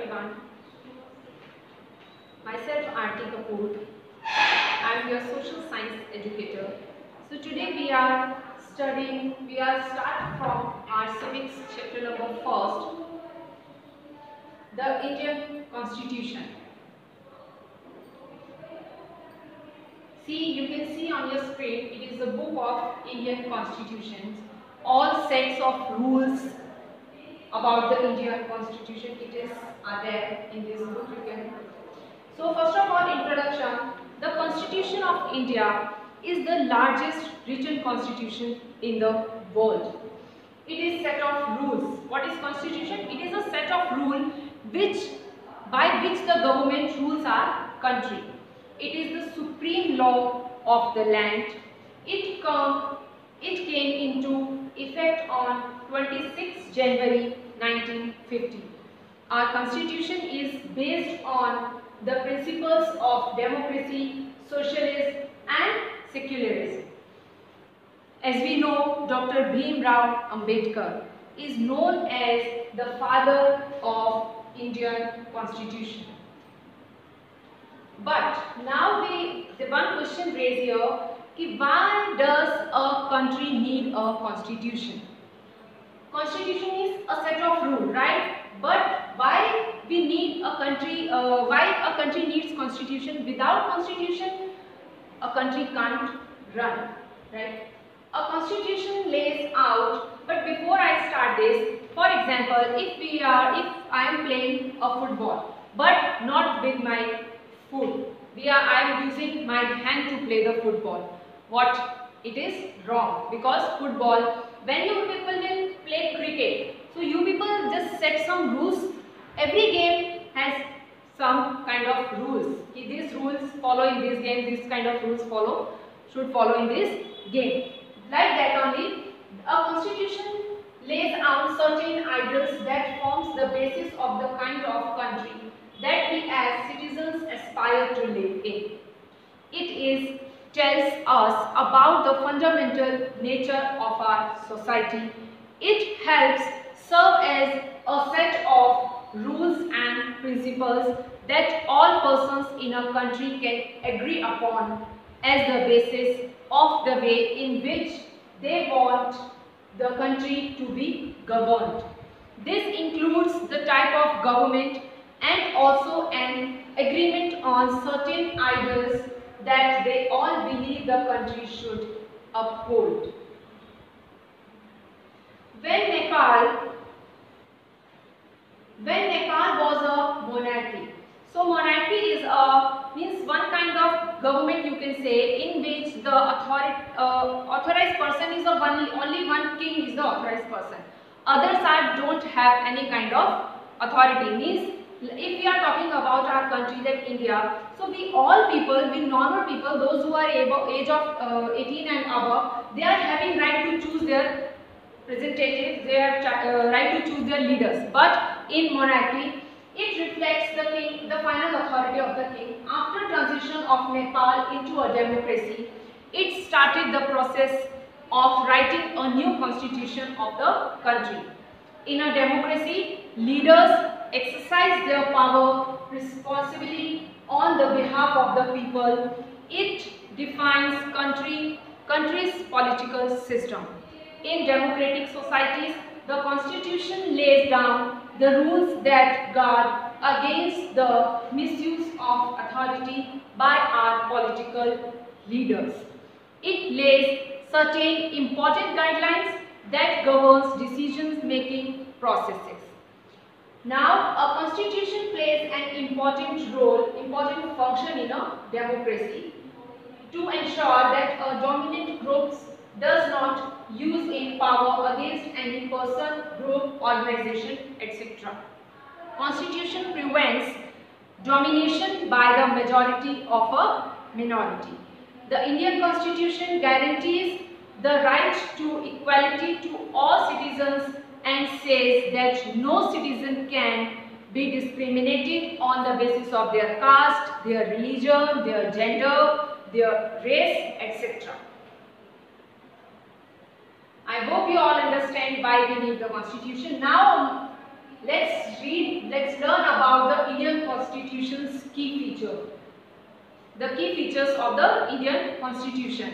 everyone. Myself Aarti Kapoor. I am your social science educator. So today we are starting from our civics chapter number 1st, the Indian Constitution. See, you can see on your screen, it is the book of Indian Constitution. All sets of rules about the Indian Constitution are there in this book. So first of all, introduction. The Constitution of India is the largest written constitution in the world. It is set of rules. What is constitution? It is a set of rules by which the government rules our country. It is the supreme law of the land. It came into effect on 26 January 1950. Our constitution is based on the principles of democracy, socialism and secularism. As we know, Dr. Bhimrao Ambedkar is known as the father of Indian Constitution. But now the one question raised here is, why does a country need a constitution? Constitution is a set of rules, right? But why we need a country? Why a country needs constitution? Without constitution, a country can't run, right? A constitution lays out. But before I start this, for example, if I am playing a football, but not with my foot, I am using my hand to play the football. What? It is wrong, because football, when you people will play cricket, so you people just set some rules. Every game has some kind of rules. These rules follow in this game, this kind of rules should follow in this game. Like that only, a constitution lays out certain ideals that forms the basis of the kind of country that we as citizens aspire to live in. It tells us about the fundamental nature of our society. It helps serve as a set of rules and principles that all persons in a country can agree upon as the basis of the way in which they want the country to be governed. This includes the type of government and also an agreement on certain ideals that they all believe the country should uphold. When Nepal was a monarchy, so monarchy is means one kind of government, you can say, in which the authorized person is only one king is the authorized person. Others don't have any kind of authority. Means if we are talking about our country, that India, so we normal people, those who are age of 18 and above, they are having right to choose their representatives, they are right to choose their leaders. But in monarchy, it reflects the king, the final authority of the king. After transition of Nepal into a democracy, it started the process of writing a new constitution of the country. In a democracy, leaders exercise their power responsibly on the behalf of the people. It defines country's political system. In democratic societies, the constitution lays down the rules that guard against the misuse of authority by our political leaders. It lays certain important guidelines that governs decision-making processes. Now, a constitution plays an important function in a democracy to ensure that a dominant group does not use in power against any person, group, organization, etc. Constitution prevents domination by the majority of a minority. The Indian Constitution guarantees the right to equality to all citizens and says that no citizen can be discriminated on the basis of their caste, their religion, their gender, their race, etc. I hope you all understand why we need the constitution. Now let's learn about Constitution's key feature. The key features of the Indian Constitution.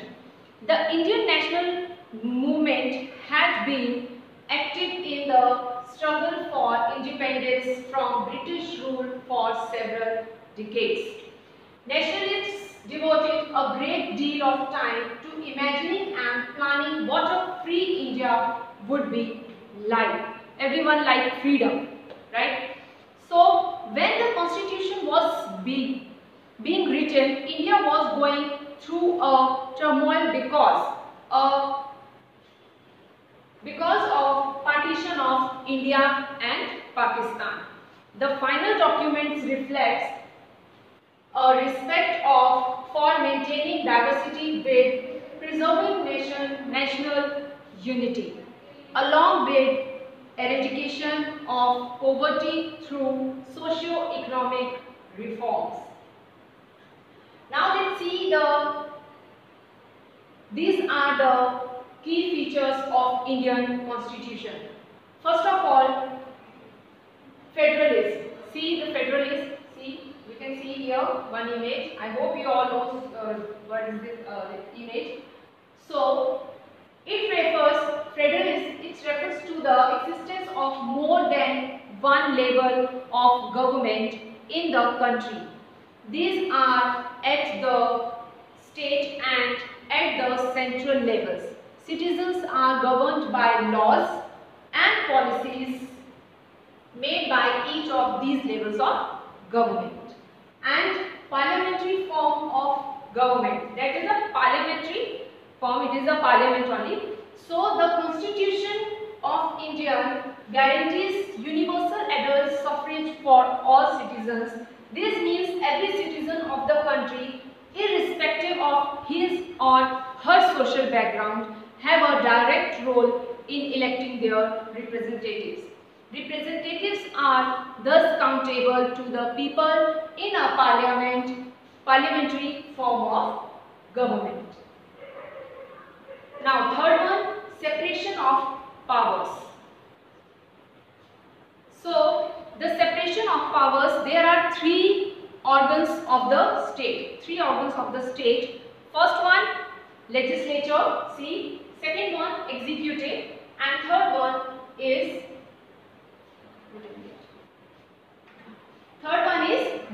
The Indian national movement had been active in the struggle for independence from British rule for several decades. Nationalists devoted a great deal of time to imagining and planning what a free India would be like. Everyone liked freedom, right? So when the constitution was being written, India was going through a turmoil because of partition of India and Pakistan. The final documents reflects a respect for maintaining diversity with preserving national unity, along with eradication of poverty through socio-economic reforms. Now let's see these are the key features of Indian Constitution. First of all, federalism. See the federalism. See, we can see here one image. I hope you all know what is this image. So federalism. It refers to the existence of more than one level of government in the country. These are at the state and at the central levels. Citizens are governed by laws and policies made by each of these levels of government. And parliamentary form of government, that is a parliamentary form, it is a parliament only. So the Constitution of India guarantees universal adult suffrage for all citizens. This means every citizen of the country, irrespective of his or her social background, have a direct role in electing their representatives. Representatives are thus accountable to the people in a parliamentary form of government. Now, third one, separation of powers. So, the separation of powers, there are three organs of the state. First one, legislature, see. Second one, executive. And third one is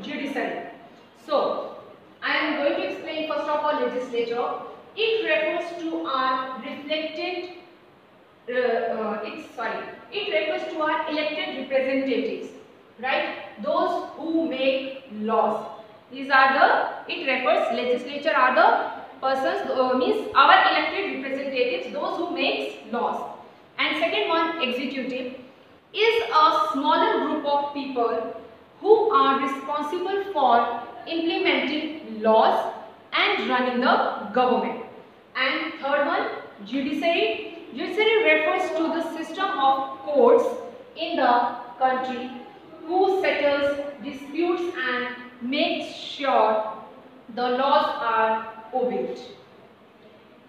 judiciary. So, I am going to explain first of all legislature. It refers to our elected representatives, right? Those who make laws. Legislature are the persons, means our elected representatives, those who makes laws. And second one, executive, is a smaller group of people who are responsible for implementing laws and running the government. And third one, judiciary. Judiciary refers to the system of courts in the country who settles disputes and makes sure the laws are obeyed.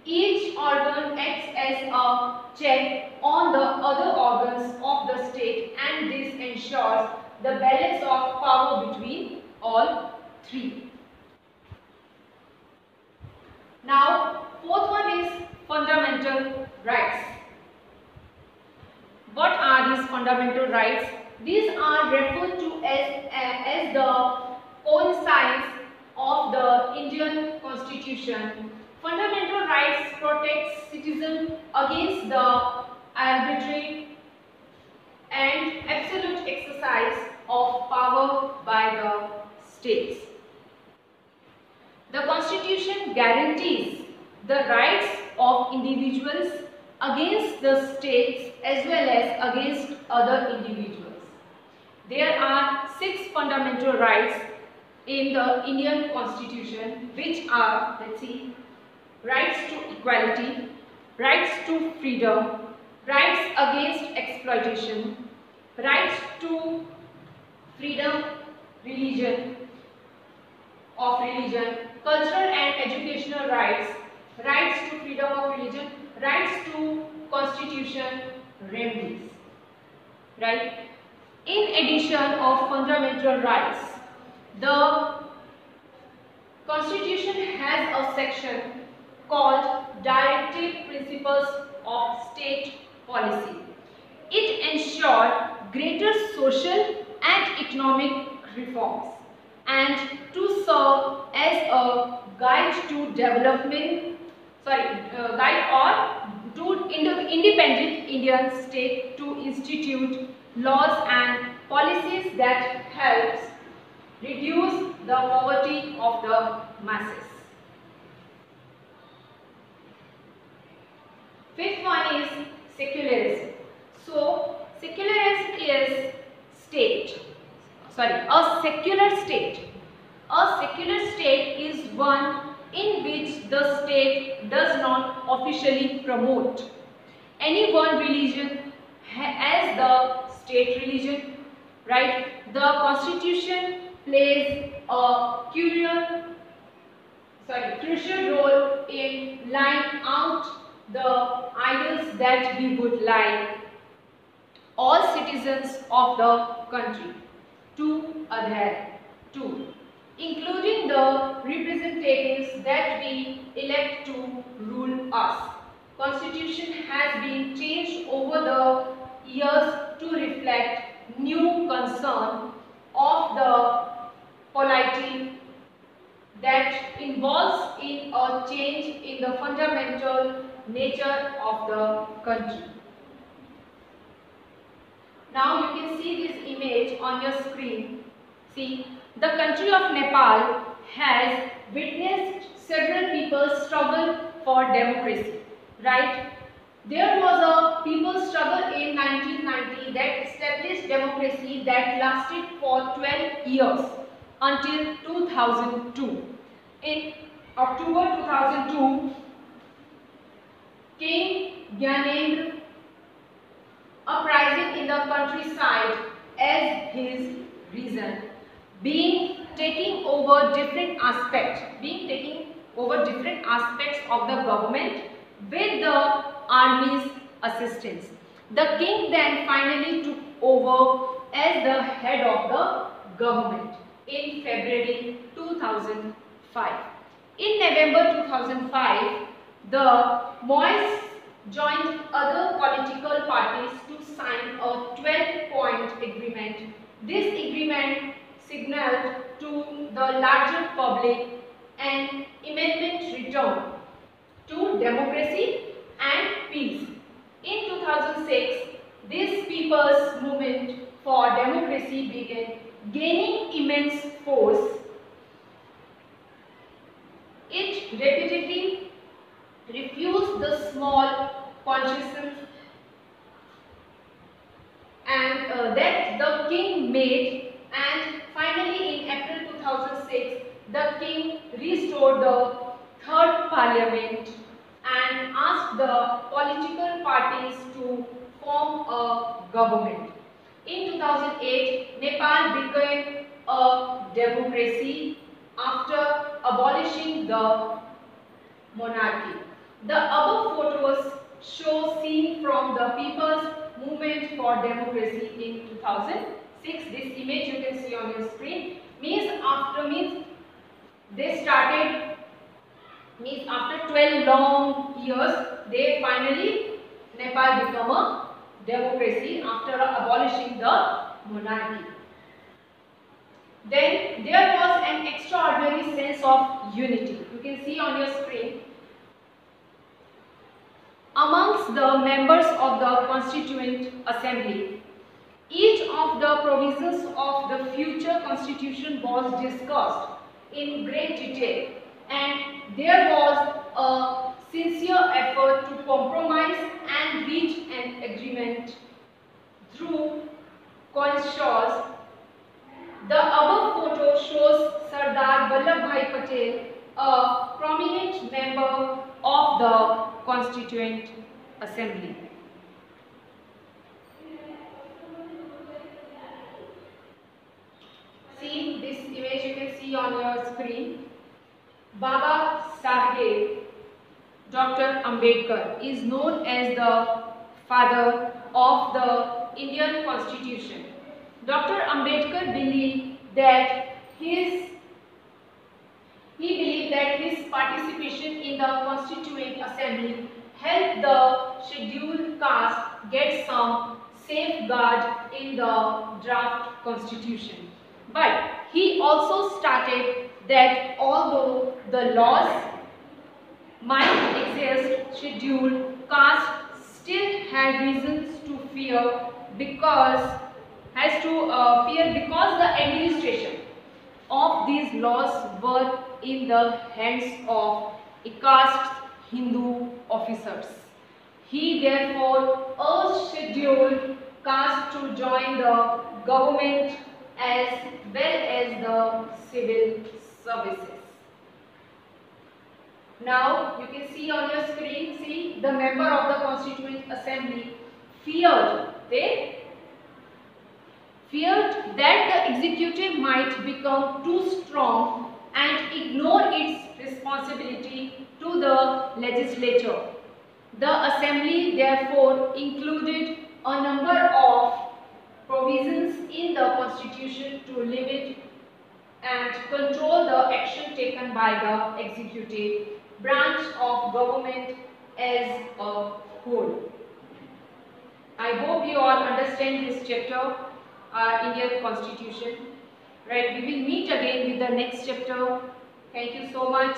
Each organ acts as a check on the other organs of the state, and this ensures the balance of power between all three. Now, fourth one is fundamental rights. What are these fundamental rights? These are referred to as the cornerstones of the Indian Constitution. Fundamental rights protect citizens against the arbitrary and absolute exercise of power by the states. The Constitution guarantees the rights of individuals against the states as well as against other individuals. There are 6 fundamental rights in the Indian Constitution, which are, let's see, rights to equality, rights to freedom, rights against exploitation, rights to freedom of religion, cultural and educational rights, rights to freedom of religion, rights to constitution remedies, right? In addition of fundamental rights, The Constitution has a section called Directive Principles of State Policy. It ensured greater social and economic reforms and to serve as a guide to development, guide or to independent Indian state to institute laws and policies that helps reduce the poverty of the masses. Fifth one is secularism. So, secularism is a secular state. A secular state is one in which the state does not officially promote any one religion as the state religion, right? The Constitution plays a crucial role in laying out the ideals that we would like all citizens of the country to adhere to, including the representatives that we elect to rule us. Constitution has been changed over the years to reflect new concern of the polity that involves in a change in the fundamental nature of the country. Now you can see this image on your screen. See, the country of Nepal has witnessed several people's struggle for democracy, right? There was a people's struggle in 1990 that established democracy that lasted for 12 years until 2002. In October 2002, King Gyanendra uprising in the countryside as his reason, taking over different aspects of the government with the army's assistance. The king then finally took over as the head of the government in February 2005. In November 2005, the MOIS joined other political parties to sign a 12-point agreement. This agreement signaled to the larger public an imminent return to democracy and peace. In 2006, this people's movement for democracy began gaining immense force. It repeatedly refused the small concessions and that the king made, and finally in April 2006 the king restored the third parliament and asked the political parties to form a government. In 2008, Nepal became a democracy after abolishing the monarchy. The above photos show scene from the People's Movement for Democracy in 2006. This image you can see on your screen after 12 long years, Nepal became a democracy after abolishing the monarchy. Then there was an extraordinary sense of unity. You can see on your screen. Amongst the members of the Constituent Assembly, each of the provisions of the future constitution was discussed in great detail, and there was a sincere effort to compromise and reach an agreement through consensus. The above photo shows Sardar Vallabhbhai Patel, a prominent member of the Constituent Assembly. See this image you can see on your screen. Baba Saheb Dr. Ambedkar is known as the father of the Indian Constitution. Dr. Ambedkar believed that his get some safeguard in the draft constitution. But he also started that although the laws might exist, scheduled caste still had reasons to fear because the administration of these laws were in the hands of a caste Hindu officers. He therefore urged scheduled caste to join the government as well as the civil services. Now you can see on your screen, see the member of the Constituent Assembly they feared that the executive might become too strong and ignore its responsibility to the legislature. The assembly therefore included a number of provisions in the constitution to limit and control the action taken by the executive branch of government as a whole. I hope you all understand this chapter, Indian Constitution. Right, we will meet again with the next chapter. Thank you so much.